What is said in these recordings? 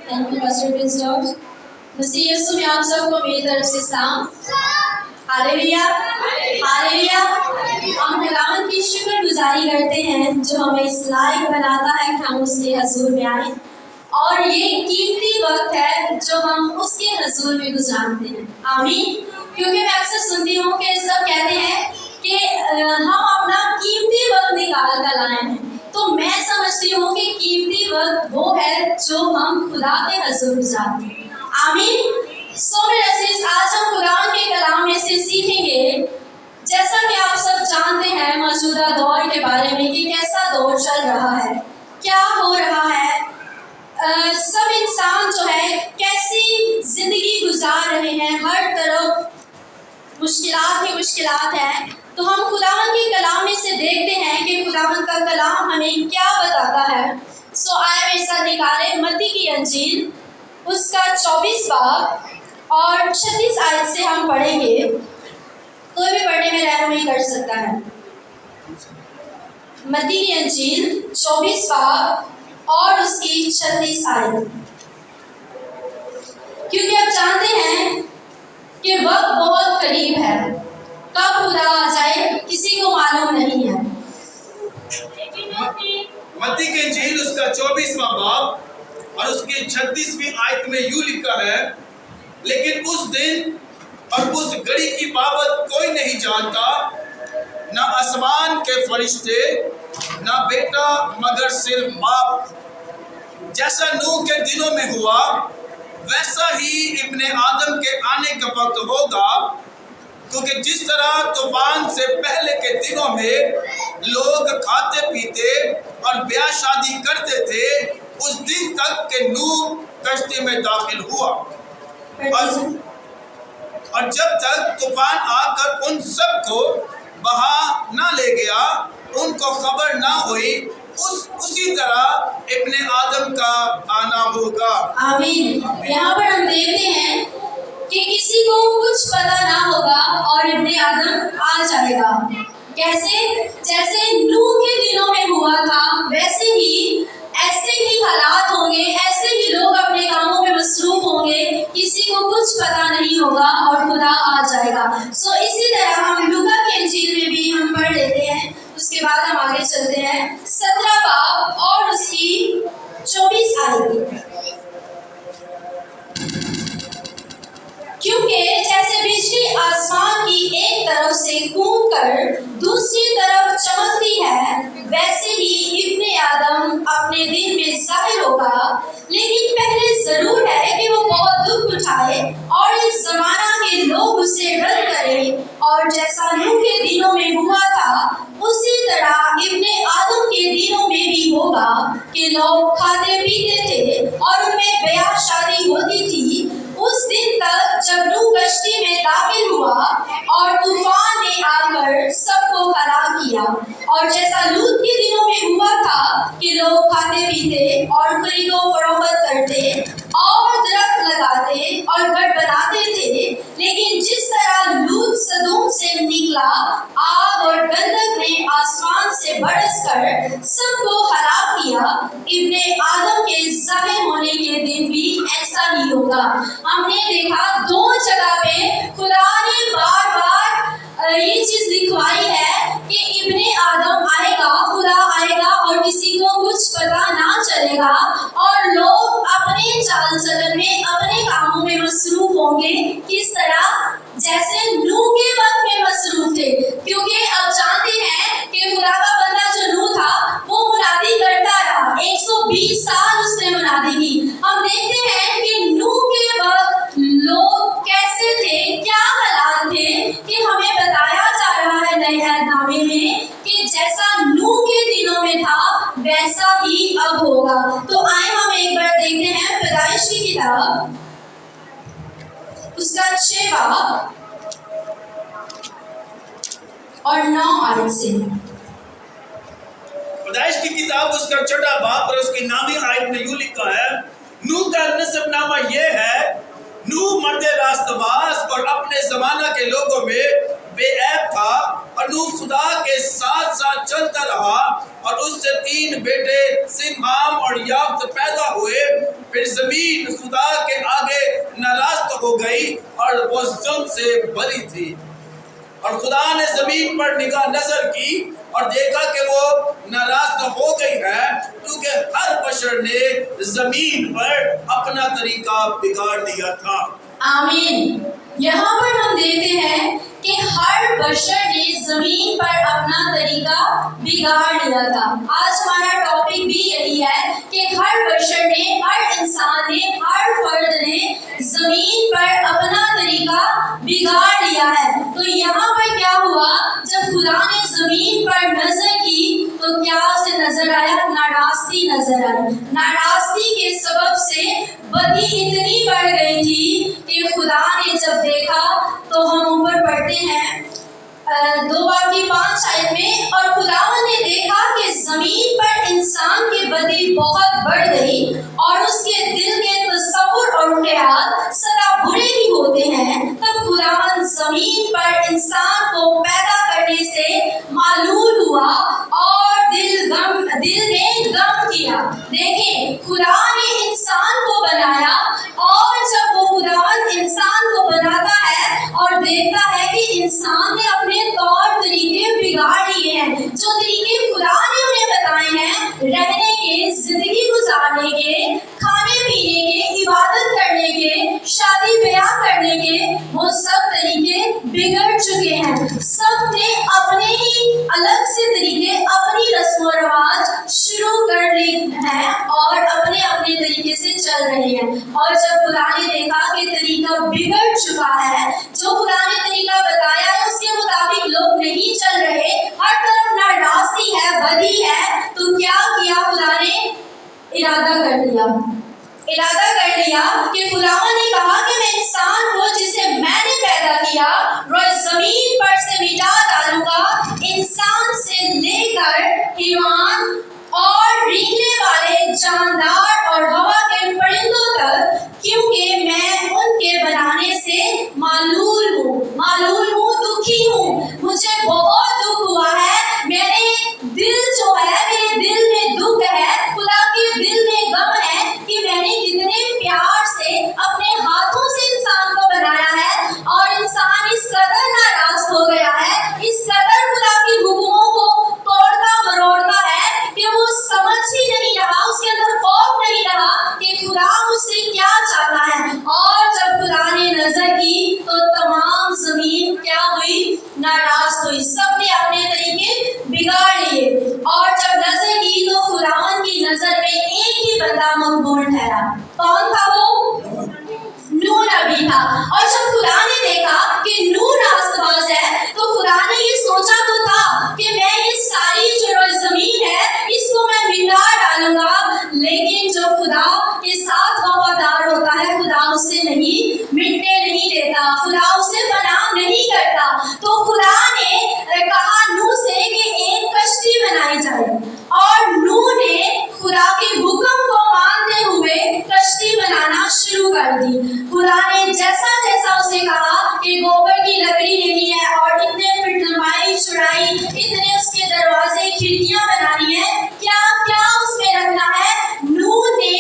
Thank you pastor Christoph. मसीह यीशु में आप सबको मेरी तरफ से सलाम। Hallelujah, hallelujah. हम खुदावंद की शुक्रगुजारी करते हैं जो हमें इस लायक बनाता है कि हम उसके हजूर में आए, और ये कीमती वक्त है जो हम उसके हजूर में गुजारते हैं। आमीन। क्योंकि मैं अक्सर सुनती हूँ कि सब कहते हैं कि हम अपना कीमती वक्त निकाल कर लाए हैं, तो मैं समझती हूँ कि कीमती वक्त वो है जो हम खुदा के हजूर गुजारते हैं। आमीन। सो मेरे अजीज, आज हम कुरान के कलाम में से सीखेंगे, जैसा कि आप सब जानते हैं मौजूदा दौर के बारे में कि कैसा दौर चल रहा है, क्या हो रहा है। सब इंसान जो है कैसी जिंदगी गुजार रहे हैं, हर तरफ मुश्किलात ही मुश्किलात हैं। तो हम खुदावन के कलाम में से देखते हैं कि खुदावन का कलाम हमें क्या बताता है। सो आए मेरे साथ निकाले मत्ती की अंजील उसका 24 बाब और 36 आयत से हम पढ़ेंगे। कोई भी पढ़ने में रहनुमाई कर सकता है। मत्ती की अंजील 24 बाब और उसकी 36 आयत। क्योंकि आप जानते हैं कि वक्त बहुत करीब है, कब खुदा आ जाए किसी को मालूम नहीं है। मत्ती की इंजील उसका 24वां बाब और उसकी 36वीं आयत में यूं लिखा है, लेकिन उस दिन और उस घड़ी की बाबत कोई नहीं जानता, न आसमान के फरिश्ते न बेटा मगर सिर्फ बाप। जैसा नूह के दिनों में हुआ वैसा ही इब्ने आदम के आने का वक्त होगा। क्योंकि जिस तरह तूफान से पहले के दिनों में लोग खाते पीते और ब्याह शादी करते थे, उस दिन तक के नूह कश्ती में दाखिल हुआ, और जब तक तूफान आकर उन सबको बहा ना ले गया, उनको खबर ना हुई, उसी तरह इब्ने आदम का आना होगा। आमीन। यहाँ पर हम देखते हैं कि किसी को कुछ पता ना होगा और इब्ने आदम आ जाएगा। कैसे? जैसे नूह के दिनों में हुआ था वैसे ही ऐसे ही हालात होंगे, ऐसे ही लोग अपने कामों में मसरूफ होंगे, किसी को कुछ पता नहीं होगा और खुदा आ जाएगा। सो इसी तरह हम लूका की इंजील में भी हम पढ़ लेते हैं। उसके बाद हम आगे चलते हैं 17 बाब और उसकी 24 आयत। क्योंकि जैसे बिजली आसमान की एक तरफ से कूदकर दूसरी तरफ चमकती है, वैसे ही इब्ने आदम अपने दिन में जाहिर होगा। लेकिन पहले जरूर है कि वो बहुत दुख उठाए और इस जमाना के लोग उसे रद्द करें, और जैसा नूह के दिनों में हुआ था उसी तरह इब्ने आदम के दिनों में भी होगा कि लोग खाते पीते थे और उनमें ब्याह शादी होती थी, उस दिन तक जब नूह कश्ती में दाखिल हुआ और तूफान ने आकर सबको हलाक किया। और जैसा लूत के दिनों में हुआ था कि लोग खाते पीते और खरीदो फरोख्त करते और दरख्त लगाते और घर बनाते थे, लेकिन जिस तरह लूत सदूम से निकला, आग और गंधक ने आसमान से बरसकर सबको हलाक किया, इब्ने आदम के ज़ाहिर होने के दिन भी ऐसा ही होगा। हमने देखा दो जगह पे खुदा ने बार बार ये चीज लिखवाई है कि इब्ने आदम आएगा, खुदा आएगा और किसी को कुछ पता ना चलेगा, और लोग अपने चाल चलन में अपने कामों में मसरूफ होंगे। किस तरह? जैसे नूह के वक्त में मसरूफ थे। क्योंकि अब जानते हैं कि खुदा का बंदा जो नूह था वो मुनादी करता रहा, 120 साल उसने मुनादी की। हम देखते हैं कि नूह के वक्त लोग कैसे थे, क्या हालात थे, कि हमें बताया जा रहा है नए अहदनामे में कि जैसा नूह के दिनों में था वैसा ही अब होगा। तो आए हम एक बार देखते हैं पैदाइश की किताब उसका 6 बाब और 9 आयत से। पैदाइश की किताब उसका 6 बाब और उसकी 9वीं आयत में यूं लिखा है, नूह का नसबनामा ये है, नूह मर्द रास्तबाज और अपने जमाना के लोगों में बे ऐब था और नूह खुदा के साथ साथ चलता रहा और उससे 3 बेटे सिम, हाम और याफ्त पैदा हुए। फिर जमीन खुदा के आगे नाराज हो गई और वो जुल्म से भरी थी। और खुदा ने जमीन पर निगाह नजर की और देखा कि वो नाराज तो हो गई है, क्योंकि हर बशर ने जमीन पर अपना तरीका बिगाड़ दिया था। आमीन। यहाँ पर हम देखते हैं कि हर बशर ने जमीन पर अपना तरीका बिगाड़ लिया था। आज हमारा टॉपिक भी यही है कि हर बशर ने, हर इंसान ने, हर फर्द ने जमीन पर अपना तरीका बिगाड़ लिया है। तो यहाँ पर क्या हुआ, जब खुदा ने जमीन पर नजर की तो क्या उसे नजर आया? नाराजगी नजर आई। नाराजगी के सबब से बदी इतनी बढ़ गई थी कि खुदा ने जब देखा, तो हम ऊपर पढ़ते हैं 2 बाकी 5 आयत में, और खुदावन ने देखा कि जमीन पर इंसान की बदी बहुत बढ़ गई और उसके दिल के तसव्वुर और ख्याल सदा बुरे ही होते हैं। तब खुदावन जमीन पर इंसान को पैदा करने से मालूल हुआ और दिल ने गम किया। देखें, खुदा ने इंसान को बनाया और जब वो खुदावन इंसान को बनाता है और देखता है कि इंसान ने अपने तौर तरीके बिगाड़ लिए हैं, जो तरीके खुदा ने उन्हें बताए हैं रहने के, जिंदगी गुजारने के, खाने पीने के, इबादत करने के, शादी ब्याह करने के, वो सब तरीके बिगड़ चुके हैं। सब ने अपने ही अलग से तरीके, अपनी रस्म और रवाज शुरू कर ली है और अपने अपने तरीके से चल रहे हैं। और जब खुदा ने देखा कि तरीका बिगड़ चुका है, जो खुदा ने तरीका बताया है उसके मुताबिक लोग नहीं चल रहे, हर तरफ नाराजगी है, बदी है, तो क्या किया खुदा ने? इरादा कर लिया कि खुदावन ने कहा कि मैं इंसान को जिसे मैंने पैदा किया रोज जमीन पर से मिटा डालूंगा, इंसान से लेकर हैवान और रेंगने वाले जानदार और हवा के परिंदों तक, क्योंकि मैं उनके बनाने से मालूल हूँ, दुखी हूँ। मुझे बहुत दुख हुआ है, मेरे दिल जो है, मेरे दिल में दुख है, खुदा के दिल में गम है कि मैंने कितने प्यार से अपने हाथों से इंसान को बनाया है और इंसान इस कदर नाराज हो गया है, इस कदर खुदा की हुक्मों को तोड़ता मरोड़ता है कि वो समझ ही नहीं रहा, उसके अंदर खौफ नहीं रहा कि खुदा मुझसे क्या चाहता है। और जब खुदा ने नजर की तो तमाम जमीन क्या हुई? नाराज हुई। सबने अपने तरीके बिगाड़ लिए और जब नजर की तो खुदावन की नजर में एक ही बंदा मकबूल ठहरा। कौन था वो? नूह नबी था। और जब खुदा ने देखा कि नूह रास्तबाज है, तो खुदा ने ये सोचा तो था कि मैं ये सारी जो जमीन है इसको मैं मिटा डालूंगा, लेकिन जो खुदा के साथ वफादार होता है, खुदा उसे नहीं मिटने नहीं देता, खुदा उसे बना नहीं करता। तो खुदा ने कहा नूह से कि एक कश्ती बनाई जाए और नूह ने खुदा के हुक्म को मानते हुए कश्ती बनाना शुरू कर दी। खुदा ने जैसा जैसा उसे कहा कि गोबर की लकड़ी लेनी है और इतने फीट लंबाई चौड़ाई, इतने उसके दरवाजे खिड़कियां बनानी है, क्या क्या उसमें रखना है, नूह ने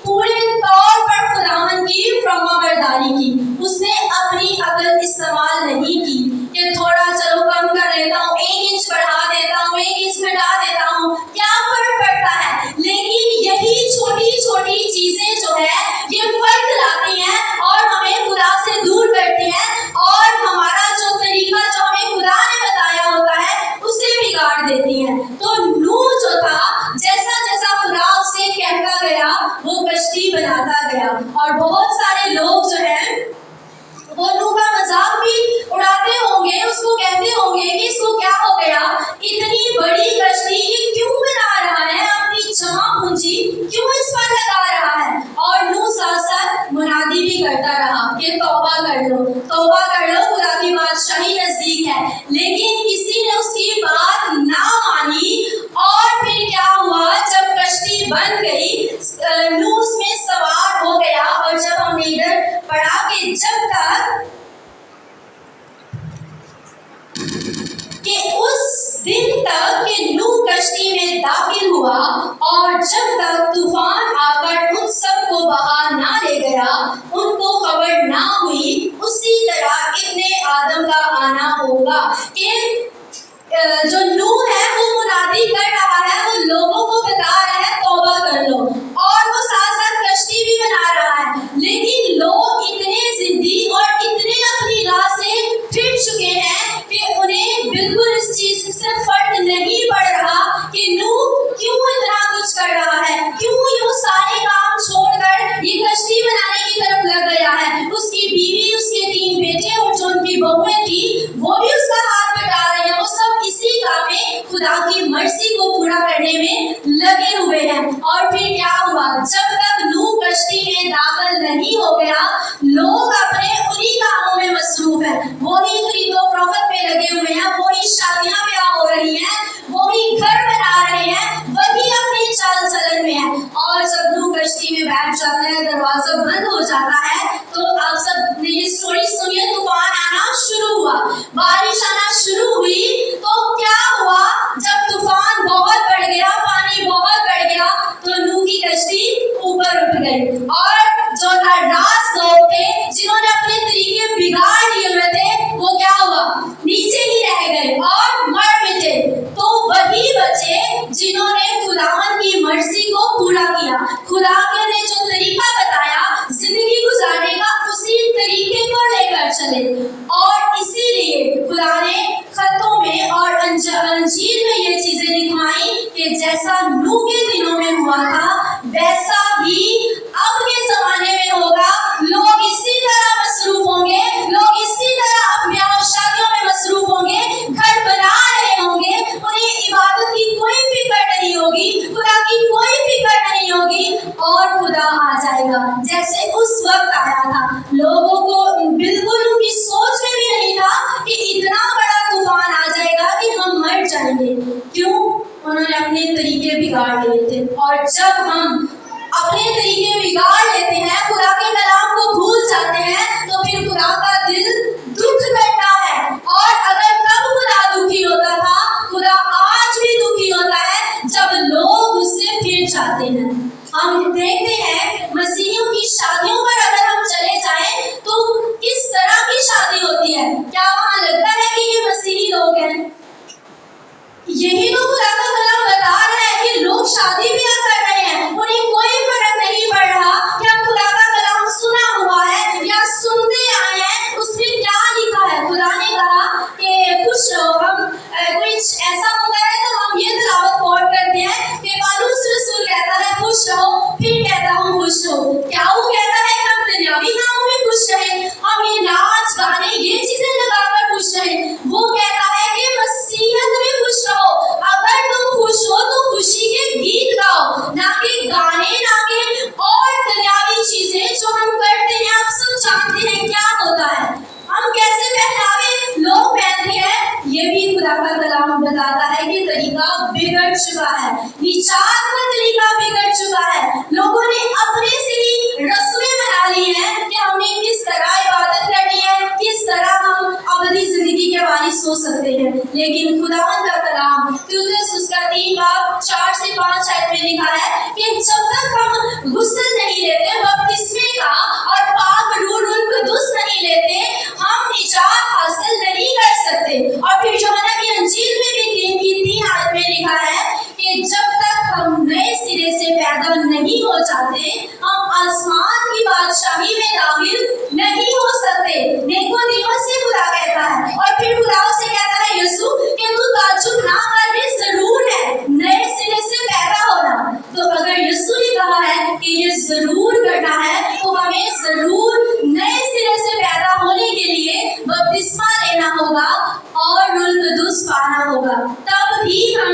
पूरे तौर पर खुदावन की फरमाबरदारी की। उसने अपनी अकल इस्तेमाल नहीं की कि थोड़ा चलो कम कर लेता हूँ, 1 इंच बढ़ा देता हूँ, 1 इंच घटा देता हूँ, क्या फर्क पड़ता है। लेकिन यही छोटी छोटी चीजें जो है ये फर्क लाती हैं और हमें खुदा से दूर करती हैं और हमारा जो तरीका जो हमें खुदा ने बताया होता है उसे बिगाड़ देती हैं। तो नूह जो था, जैसा जैसा खुदा उससे कहता गया वो कश्ती बनाता गया और बहुत सारे लोग जो है वो नूह का मजाक भी उड़ाते होंगे, उसको कहते होंगे कि इसको क्या हो गया, इतनी बड़ी कश्ती ये क्यों बना रहा है, अपनी जमा पूंजी क्यों इस पर लगा रहा है। और नूह साथ साथ मुनादी भी करता रहा कि तौबा कर लो, खुदा की बादशाही नजदीक है। लेकिन किसी ने उसकी बात ना मानी और फिर क्या हुआ, जब कश्ती बन गई, नूह उसमें सवार हो गया। और जब हमने इधर पढ़ा कि जब तक गया, उनको खबर ना हुई, उसी तरह इब्ने आदम का आना होगा। कि जो नूह है वो मुनादी कर रहा है, वो लोगों को बता रहा है तौबा कर लो, और वो साथ साथ कश्ती भी बना रहा है, लेकिन लोग इतने जिद्दी और इतने अपनी राह से फिर चुके हैं कि उन्हें बिल्कुल इस चीज से फर्क नहीं पड़ रहा कि नूह क्यों इतना कुछ कर रहा है, क्यों ये सारे काम छोड़कर ये कश्ती बनाने की तरफ लग गया है। उसकी बीवी, उसके 3 बेटे और जो उनकी बहुएं थी वो भी उसका हाथ बटा रहे हैं, वो सब इसी काम में खुदा की मर्जी को पूरा करने में लगे हुए हैं। और फिर क्या हुआ, जब तक नूह कश्ती में दाखिल नहीं हो गया, लोग अपने उन्हीं कामों में मसरूफ हैं, वही खरीदो फरोख्त पे लगे हुए हैं, वही शादियां ब्याह हो रही हैं, वही घर बना रहे हैं, वही अपने चाल चलन में है। और जब नूह कश्ती में बैठ जाता है, दरवाजा बंद हो जाता है, तो आप सब ने ये स्टोरी सुनिए, तूफान आना शुरू हुआ, बारिश आना शुरू हुई। तो क्या हुआ, जब तूफान बहुत बढ़ गया, पानी बहुत बढ़ गया, तो नूह की कश्ती ऊपर उठ गई, और जो नाराज लोग थे जिन्होंने अपने तरीके बिगाड़ लिए हुए थे, वो क्या हुआ, नीचे ही रह गए और मर मिटे। तो वही बचे जिन्होंने खुदावन की मर्जी को पूरा किया, खुदा ने जो तरीका बताया जिंदगी गुजारने का, उसी तरीके को लेकर चले। और इसीलिए खुदा ने खतों में और अंजीर में ये चीजें लिखवाई कि जैसा नूह के दिनों में हुआ था, वैसा ही अब के जमाने में होगा। लोग इसी तरह मसरूफ होंगे, लोग इसी तरह ब्याह शादियों में मसरूफ होंगे, घर बना रहे होंगे, उन्हें इबादत की कोई फिक्र नहीं होगी, खुदा की कोई फिक्र नहीं होगी, और खुदा आ जाएगा जैसे उस वक्त आया था। लोगों को बिल्कुल उनकी सोच में भी नहीं था कि इतना बड़ा तूफान आ जाएगा कि हम मर जाएंगे। क्यों? उन्होंने अपने तरीके बिगाड़ लिए थे। और जब हम अपने तरीके बिगाड़ लेते हैं, खुदा के कलाम को भूल जाते हैं, तो फिर खुदा का दिल दुख करता है। और अगर तब खुदा दुखी होता था, खुदा आज भी दुखी होता है जब लोग उससे फिर जाते हैं। हम देखते हैं मसीहियों की शादियों पर अगर हम चले जाएं तो किस तरह की शादी होती है। क्या वहां लगता है कि ये मसीही लोग हैं? यही तो खुदा का कलाम बता रहा है कि लोग शादी ब्याह कर रहे हैं, उन्हें कोई फर्क नहीं पड़ रहा कि हम खुदा का कलाम सुना हुआ है या सुनते आए हैं, उसमें क्या लिखा है। खुदा ने कहा कि कुछ हम कुछ ऐसा होता है तो हम ये तिलावत कोट करते हैं कि पौलुस रसूल कहता है खुश रहो, फिर कहता हूँ खुश रहो। क्या वो कहता है कि हम दुनियावी कामों में खुश रहें, हम ये नाच गाने ये चीजें लगाकर खुश रहें? वो कहता है कि मसीहत में खुश रहो। अगर तुम खुश हो तो खुशी के गीत गाओ, ना कि गाने, ना कि और दुनियावी चीजें जो हम करते हैं। आप सब जानते हैं क्या होता है, हम कैसे पहनावे लोग पहनते हैं, ये भी खुदा का कलाम बताता है कि तरीका बिगड़ चुका है, निजात का तरीका बिगड़ चुका है। लोगों ने अपने से ही रस्में बना ली हैं कि हमें किस तरह इबादत करनी है, किस तरह हम अबदी जिंदगी के बारे में सोच सकते हैं। लेकिन खुदावन का कलाम तीतुस उसका 3 बाब 4 से 5 आयत में लिखा है कि जब तक हम गुस्ल नहीं लेते, बपतिस्मे का, और पाक रूह कुदुस नहीं लेते, हम निजात हासिल नहीं कर सकते। और फिर यूहन्ना की अंजील में भी 3 आयत में लिखा है कि जब तक हम नए सिरे से पैदा नहीं हो जाते, हम आसमान की बादशाही में दाखिल नहीं हो सकते। निकोदेमुस से खुदा कहता है, और फिर खुदा उसे कहता है यीशु कि तू ताज्जुब ना कर, ये जरूर है नए सिरे से पैदा होना। तो अगर यीशु ने कहा है कि ये जरूर करना है, तो हमें जरूर नए सिरे से पैदा होने के लिए बपतिस्मा लेना होगा और रूह कुदुस पाना होगा, तब भी हम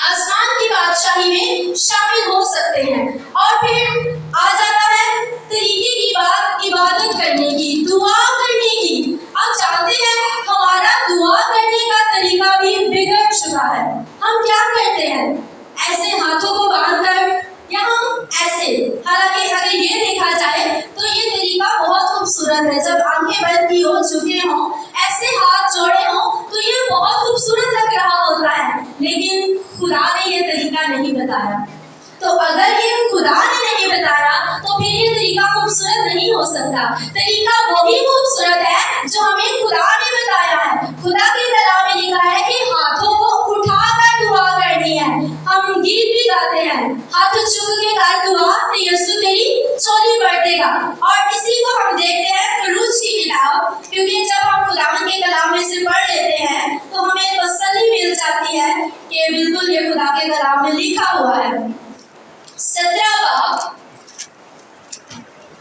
आसमान की बादशाही में शामिल हो सकते हैं। और फिर आ जाता है तरीके की बात, इबादत करने की, दुआ करने की। आप जानते हैं हमारा दुआ करने का तरीका भी बिगड़ चुका है। हम क्या करते हैं, ऐसे हाथों को बांधकर, या हम ऐसे, हालांकि अगर ये देखा जाए तो ये तरीका बहुत खूबसूरत है। जब आंखें बंद की हो, झुके हों, ऐसे हाथ जोड़े हों, तो ये बहुत खूबसूरत लग रहा होता है। लेकिन खुदा ने ये तरीका नहीं बताया। तो अगर ये खुदा ने नहीं बताया सकता। तरीका वही खूबसूरत है जो हमें खुदा ने बताया है। खुदा के कलाम में लिखा है कि हाथों को उठाकर दुआ करनी है। हम गीत भी गाते हैं, हाथ चूक के कर दुआ तो यीशु तेरी चोली भर देगा। और इसी को हम देखते हैं खरूज की किताब, क्योंकि जब हम खुदावन के कलाम में से पढ़ लेते हैं तो हमें तसल्ली मिल जाती है कि बिल्कुल ये खुदा के कलाम में लिखा हुआ है। 17 बाब,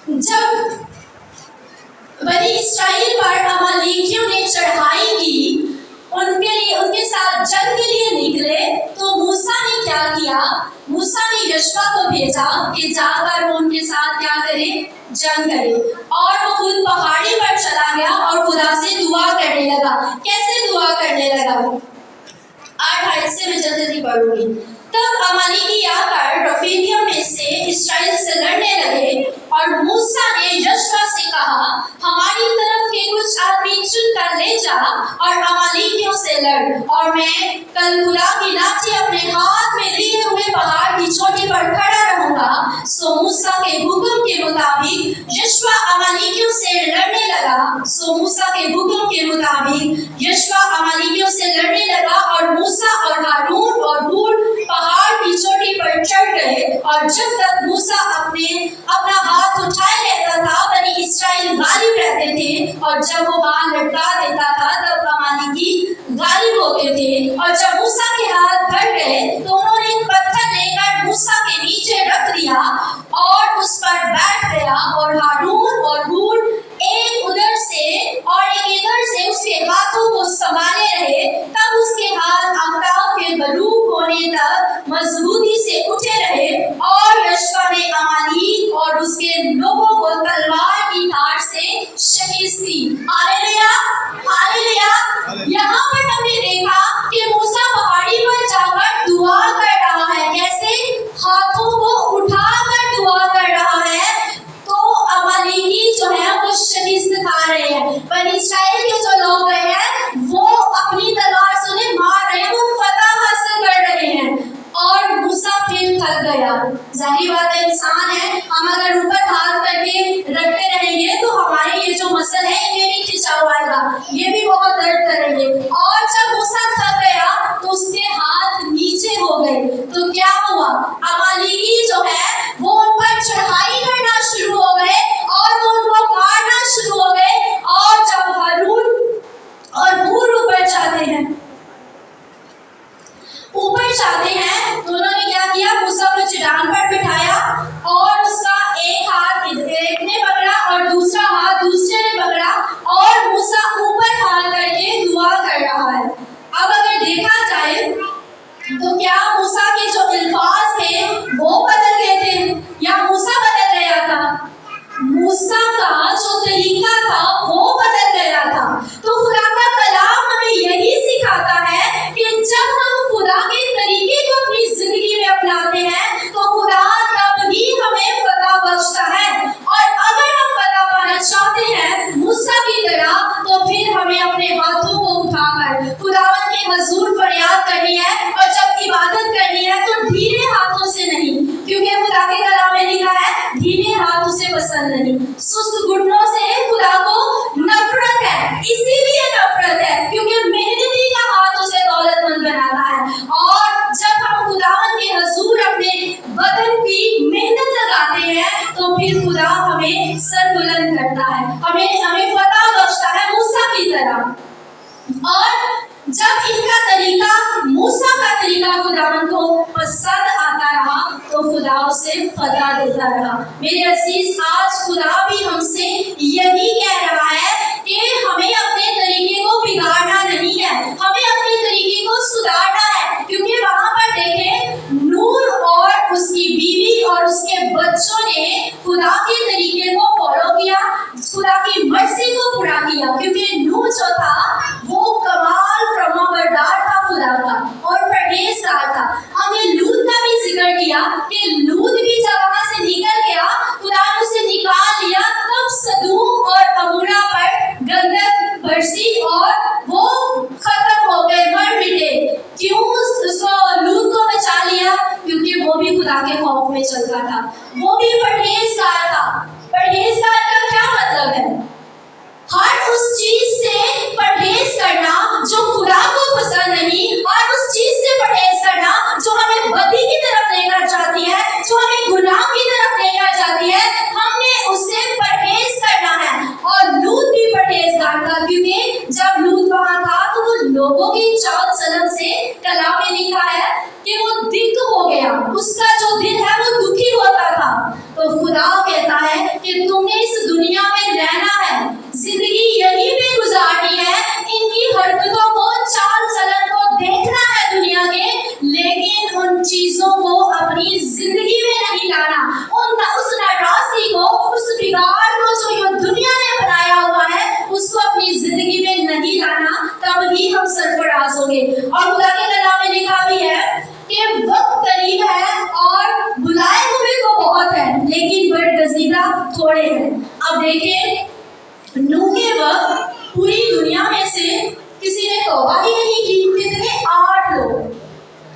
जब बनी इस्राएल पर अमालेकियों ने चढ़ाई की, उनके साथ जंग के लिए निकले, तो मूसा ने क्या किया? मूसा ने यहोशू को भेजा कि जाकर वो उनके साथ क्या करे? जंग करे। और वो खुद पहाड़ी पर चला गया और खुदा से दुआ करने लगा। कैसे दुआ करने लगा? 8 से मैं जल्दी पढ़ूंगी। तब अमालेकी आकर रफीदियों में से इस्राएल से लड़ने लगे, और मूसा ने यहोशू से कहा, हमारी तरफ के कुछ आदमी चुन कर ले जा और अमालेकियों से लड़, और मैं कल खुदा की लाठी अपने हाथ में लिए हुए पहाड़ की चोटी पर खड़ा रहूंगा। सो मूसा के हुक्म के मुताबिक यहोशू अमालेकियों से लड़ने लगा। यहोशू अमालेकियों से लड़ने लगा, और मूसा और हारून और हूर पहाड़ की चोटी पर चढ़ गए। और जब तक मूसा अपना हाथ उठाए रहता था, बनी इस्राएल गालिब रहते थे, और जब वो हाथ लटका देता था तब अमालेकी गालिब होते थे। और जब मूसा के हाथ भर गए तो उन्होंने एक पत्थर लेकर मूसा के नीचे रख दिया और उस पर बैठ गया, और हारून और हूर एक उधर से और एक इधर से उसके हाथों को संभाले रहे। तब उसके हाथ आफ्ताब के बरूक होने तक मजबूती से उठे रहे, और यहोशू ने अमालेक और उसके लोगों को तलवार की धार से शिकस्त दी। Hallelujah, hallelujah. यहाँ पर हमने देखा कि मूसा पहाड़ी पर जाकर दुआ कर रहा है। कैसे? हाथों को उठाकर दुआ कर रहा है। तो अमालेकी जो है वो शिकस्त खा रहे हैं, पर इस्राएल के जो लोग हैं वो अपनी तलवार से उन्हें मार रहे हैं, वो फतह हासिल कर रहे हैं। और मूसा फिर थक गया। जाहिर बात है, इंसान है, हम अगर ऊपर हाथ करके रखते रहेंगे तो हमारे ये जो मसल है ये भी खिंचा हुआ आएगा, ये भी बहुत दर्द करेंगे। और जब मूसा थक गया तो उसके हाथ नीचे हो गए। तो क्या हुआ? अमालेकी जो है वो उन पर चढ़ाई करना शुरू हो गए और वो उनको मारना शुरू हो गए। और जब हारून और हूर ऊपर जाते हैं तो उन्होंने क्या किया? मूसा को चट्टान पर बिठाया और उसका एक हाथ एक ने पकड़ा और दूसरा हाथ दूसरे ने पकड़ा, और मूसा ऊपर हाथ करके दुआ कर रहा है। अब अगर देखा जाए तो क्या मूसा के जो अल्फाज थे वो बदल गए थे या मूसा बदल गया था? मूसा का जो तरीका था वो बदल गया था। तो खुदा का कलाम हमें यही सिखाता है कि जब हम खुदा के तरीके को अपनी जिंदगी में अपनाते हैं तो खुदा तब ही हमें फतह बख्शता है। और अगर हम फतह पाना चाहते हैं मूसा की तरह, तो फिर हमें अपने हाथों को उठाकर खुदावन के हुजूर फरियाद करनी है। और जब इबादत करनी है तो ढीले हाथों से नहीं, क्योंकि खुदा के कलाम में लिखा है ढीले हाथ उसे पसंद नहीं। सुस्त घुटनों से खुदा को नफरत है, इसीलिए नफरत है क्योंकि मेहनती का हाथ उसे दौलतमंद बनाता है। और जब हम खुदावन के हुजूर अपने बदन की मेहनत लगाते हैं तो फिर खुदा हमें सर बुलंद करता है, हमें फतह बख्शता है मूसा की तरह। और जब इनका तरीका, मूसा का तरीका खुदावन को पसंद आता रहा तो खुदा उसे फतह देता रहा। मेरे अजीज, आज खुदा भी हमसे यही कह रहा है कि हमें अपने तरीके को बिगाड़ना नहीं है, हमें अपने तरीके को सुधारना है। क्योंकि वहां पर देखें, नूह और उसकी बीवी और उसके बच्चों ने खुदा के तरीके को फॉलो किया, खुदा की मर्जी को पूरा किया। क्योंकि नूह जो था वो कमाल फरमाबरदार था खुदा का और परहेजगार था। हमने लूत का भी जिक्र किया कि लूत भी जब वहां से निकल गया, खुदा ने उसे निकाल लिया, तब सदूम और अमूरा पर गंधक बरसी और वो खत्म हो गए, मर मिटे। क्यों उसको लूत को बचा लिया? क्योंकि वो भी खुदा के खौफ में चलता था, वो भी परहेजगार कहता है कि तुम्हें इस दुनिया में रहना है, जिंदगी यहीं पे गुजारनी है, इनकी हरकतों को, चाल चलन को देखना है दुनिया के, लेकिन उन चीजों को अपनी जिंदगी में नहीं लाना, उस नाराजगी को, उस बिगाड़ को जो ये दुनिया ने बनाया हुआ है उसको अपनी जिंदगी में नहीं लाना, तब ही हम सरफराज होंगे। और खुदा के कलाम में लिखा भी है कि वक्त करीब है और बुलाए हुए तो बहुत है लेकिन बरगजीदा थोड़े हैं। अब देखें, नूह के वक्त पूरी दुनिया में से किसी ने तौबा ही नहीं की। कितने? 8 लोग,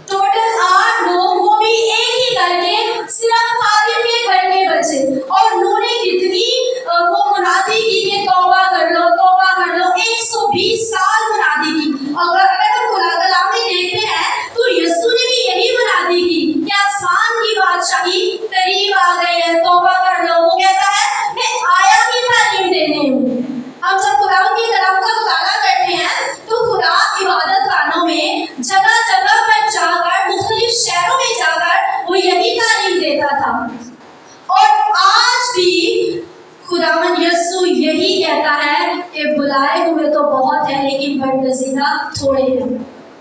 टोटल 8 लोग, वो भी एक ही करके, सिर्फ खादिम के घर में बचे। और नूह ने कितनी वो मुनादी की कि तौबा कर लो, तौबा कर लो, 120 साल मुनादी की। अगर हम खुदा कलाम में देखते हैं तो यीशु ने भी यही मुनादी की कि आसमान की बादशाही करीब आ गई है, तौबा कर लो। वो कहता है मैं आया ही तालीम देने हूँ। हम जब खुदा के कलाम का मुताला करते हैं तो खुदा इबादत खानों में, जगह जगह पर जाकर, मुख्तलिफ शहरों में जाकर वो यही तालीम देता था। और आज भी खुदावन यीशु यही कहता है कि बुलाए हुए तो बहुत है लेकिन बरगजीदा थोड़े हैं।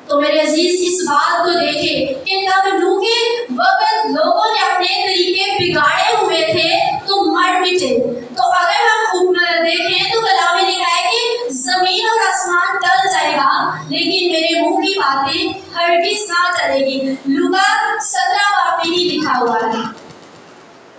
तो मेरे अजीज, इस बात को देखें कि तब नूह के वक्त लोगों ने अपने तरीके बिगाड़े हुए थे तो मर मिटे। तो अगर हम देखें तो कलाम में लिखा है कि जमीन और आसमान टल जाएगा लेकिन मेरे मुंह की बातें हरगिज़ ना टलेगी। लूका 17 बाब में ही लिखा हुआ है,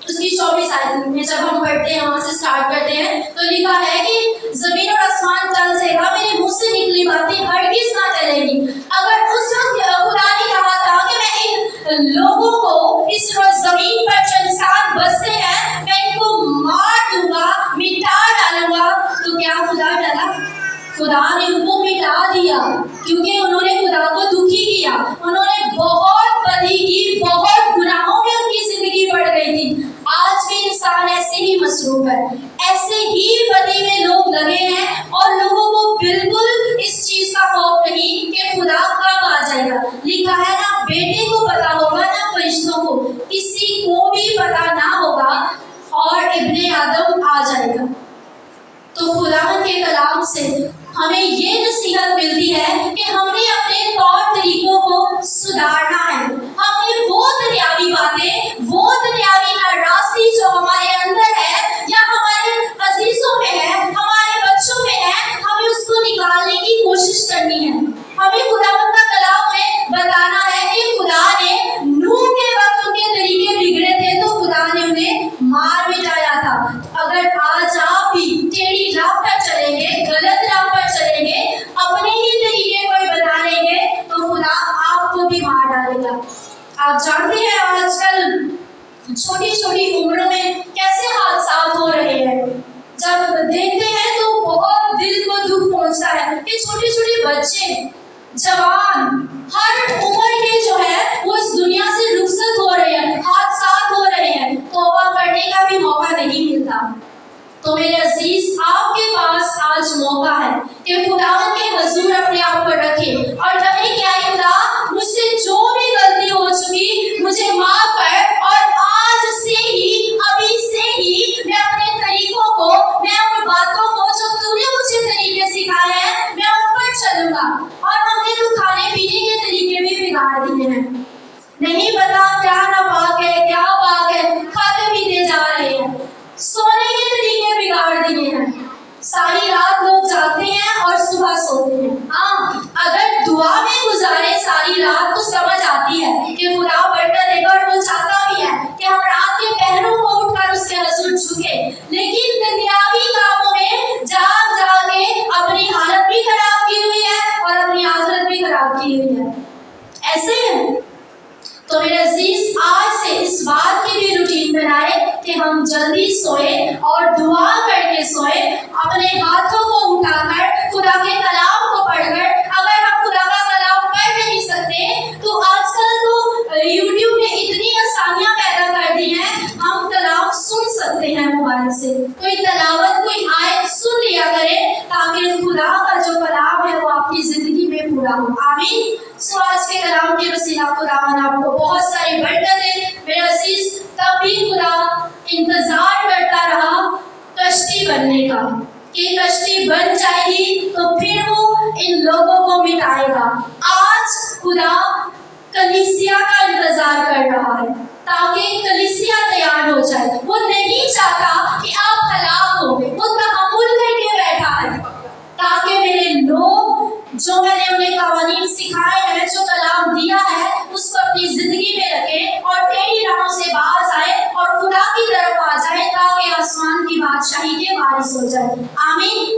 उसकी 24 आयत में जब हम पढ़ते हैं, वहां से स्टार्ट करते हैं तो लिखा है कि जमीन और आसमान टल जाएगा, मेरे मुंह से निकली बातें हरगिज़ ना टलेगी। अगर उस वक्त खुदा ने कहा था कि मैं इन लोगों को, इस जमीन पर जो इंसान बसते हैं, मैं इनको मार दूंगा, मिटा डालूंगा, तो क्या खुदा डरा? खुदा ने उनको मिटा दिया क्योंकि उन्होंने खुदा को दुखी किया, उन्होंने बहुत बदी की, बहुत गुनाहों में उनकी जिंदगी बढ़ गई थी। आज भी इंसान ऐसे ही मसरूफ है, ऐसे ही बदी में लोग लगे हैं और लोगों को बिल्कुल इस चीज का खौफ नहीं कि खुदा कब आ जाएगा। लिखा है ना, बेटे को पता होगा ना फरिश्तों को, किसी को भी पता ना होगा और इब्ने आदम आ जाएगा। तो खुदावन के कलाम से हमें ये नसीहत मिलती है कि हमने अपने तौर तरीकों को सुधारना है। हमें वो दुनियावी बातें, वो दुनियावी नाराजगी जो हमारे अंदर है या हमारे अजीजों में है, हमारे बच्चों में है, हमें उसको निकालने की कोशिश करनी है। हमें खुदावन का कलाम में बताना है कि खुदा ने नूह के वक्त उनके तरीके बिगड़े थे तो खुदा ने उन्हें मार मिटाया था। अगर आज आप भी टेढ़ी राह पर चलेंगे, गलत राह पर चलेंगे, अपने ही तरीके कोई बना लेंगे तो खुदा आपको भी मार डालेगा। आप जानते हैं आजकल छोटी छोटी उम्रों में कैसे हादसा हो रहे हैं। जब देखते हैं तो बहुत दिल को दुख पहुंचता है कि छोटे छोटे बच्चे, जवान, हर उम्र के जो है वो इस दुनिया से रुखसत हो रहे हैं, हादसा हो रहे हैं, तौबा करने का भी मौका नहीं मिलता। तो मेरे अजीज, आपके पास आज मौका है कि खुदावन के हुजूर अपने आप को रखें और कहें क्या खुदा, मुझसे जो भी गलती हो चुकी मुझे माफ कर, और आज से ही, अभी से ही मैं अपने तरीकों को, मैं उन बातों को जो तूने मुझे तरीके सिखाए हैं, मैं उन पर चलूंगा। और हमने तो खाने पीने के तरीके भी बिगाड़ दिए हैं, नहीं पता क्या नापाक है, क्या पाक है, खाते पीते जा रहे हैं। सोने के तरीके बिगाड़ दिए हैं, सारी रात लोग जागते हैं और सुबह सोते हैं। हाँ, अगर दुआ में गुजारे सारी रात तो समझ आती है कि खुदा बरकत देगा और वो चाहता भी है कि हम रात के पहरों को उठकर उसके हुजूर झुके। लेकिन दुनियावी कामों में जाग जाग के अपनी हालत भी खराब की हुई है और अपनी आखिरत भी खराब की हुई है। ऐसे तो मेरे अजीज, आज से इस बात की भी रूटीन बनाए कि हम जल्दी सोए और दुआ करके सोए, अपने हाथों को उठाकर खुदा के कलाम को पढ़कर। अगर हम खुदा का कलाम पढ़ नहीं सकते तो आजकल तो यूट्यूब ने इतनी आसानियां पैदा कर दी हैं, हम कलाम सुन सकते हैं मोबाइल से। कोई तलावत, कोई आयत सुन लिया करें ताकि खुदा का जो कलाम है वो आपकी जिंदगी में पूरा हो। आमीन। सो आज के कलाम के वसीला खुदावन आपको बहुत सारी बरकत दे। मेरे अजीज, तब भी खुदा इंतजार करता रहा कश्ती बनने का कि कश्ती बन जाएगी तो फिर वो इन लोगों को मिटाएगा। आज खुदा कलीसिया का इंतजार कर रहा है ताकि कलीसिया तैयार हो जाए। वो नहीं चाहता कि आप हलाक हो, वो तहम्मुल करके बैठा है ताकि मेरे लोग जो मैंने उन्हें कवानीन सिखाए हैं, जो कलाम दिया है, उसको अपनी जिंदगी में रखें और टेढ़ी राहों से बाज आए और खुदा की तरफ आ जाए ताकि आसमान की बादशाही के वारिस हो जाए। आमीन।